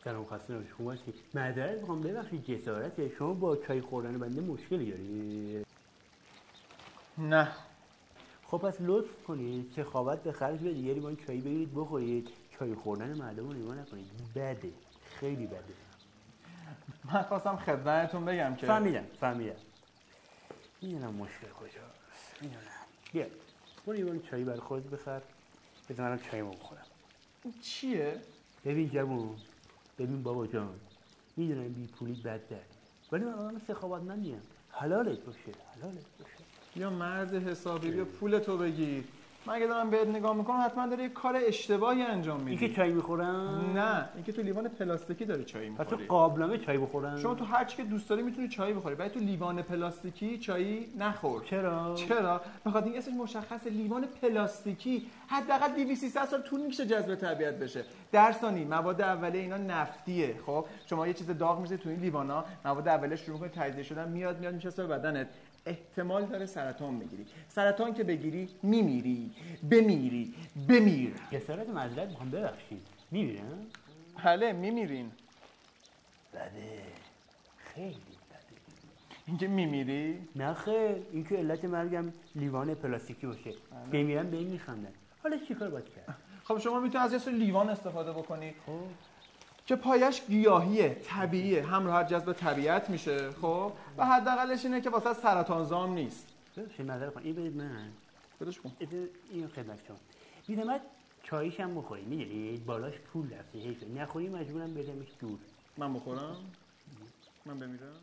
سلام خسته نباشید. خوب هستی؟ معذرت میخوام ببخشید جسارته شما با چای خوردن بنده مشکلی داری؟ نه. خب پس لطف کنید سخاوت به خرج بدید یه لیوان چای بگیرید بخورید. چای خوردن مردم رو نگاه نکنید، بده، خیلی بده. من خواستم خدمتتون بگم که فهمیدم میدونم مشکل کجاست، میدونم. بیا برو لیوان چای برای خودت بخر، بذار منم چایمو بخورم. این چیه؟ ببین جوون، ببین بابا جان، میدونم بی پولی بد داری، ولی من آدم سخاوتمندیم. حلالت باشه. یا مرد حسابی، بیا پولتو بگیر. من اگه دارم بهت نگاه میکنم حتما داری یه کار اشتباهی انجام میدی. این که چای میخورم؟ نه، این که تو لیوان پلاستیکی داری چای میخوری. تو قابلمه چای بخورم؟ شما تو هر چی که دوست داری میتونی چای بخوری، ولی تو لیوان پلاستیکی چای نخور. چرا؟ بخاطر این اسمش مشخصه، لیوان پلاستیکی. حداقل 200 سال طول میکشه جذب طبیعت بشه. در ثانی مواد اولیه اینا نفتیه. خب شما یه چیز داغ میذاری تو این لیوانا، مواد اولیه شروع میکنه تجزیه شدن، میاد میشه به بدنت. احتمال داره سرطان بگیری. سرطان که بگیری بمیر. جسارت معذرت میخوام ببخشید. میمیرم؟ بله میمیرین. بده، خیلی بده. اینکه میمیری؟ نه خیر، اینکه علت مرگم لیوان پلاستیکی باشه. بمیرم به این میخندن. حالا چیکار باید کرد؟ خب شما میتونید از یه سری لیوان استفاده بکنی. خب که پایش گیاهیه، طبیعیه، هم راحت جذب طبیعت میشه. خب و حداقلش اینه که واسه سرطان زام نیست. چه نظر کن این بدید من. بدش کن. اینو خدمت شما. بیدمت چایش هم بخوری، میدونید بالاش پول رفته، حیفه نخوری مجبورم بدمش دور. من بخورم؟ من بمیرم؟